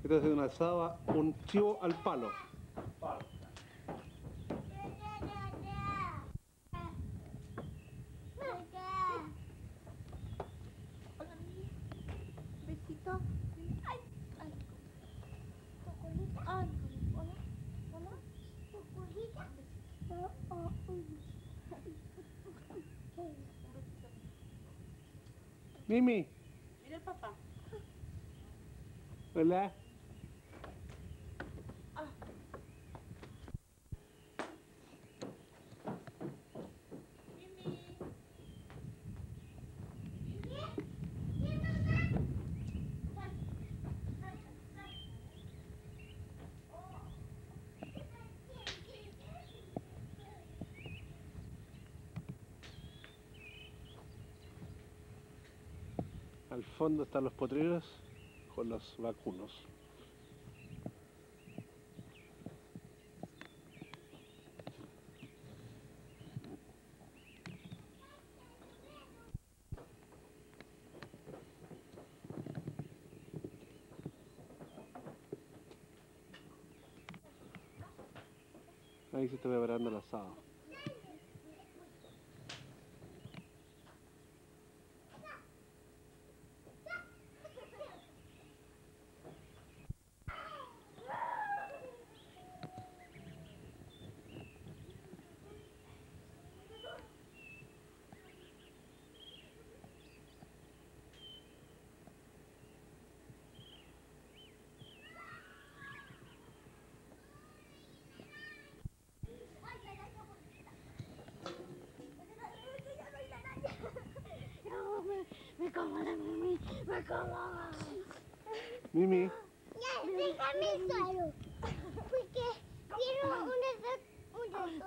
Estoy haciendo una asada, un chivo al palo. Besito. Ay, ay. Cocolita. Ay, hola. Hola. Cocolita. Mimi. Mira el papá. Hola. Ah. Mimi. Al fondo están los potreros con los vacunos. Ahí se está preparando el asado. Me como la Mimi, me como. Mimi. Ya, déjame solo. Porque quiero un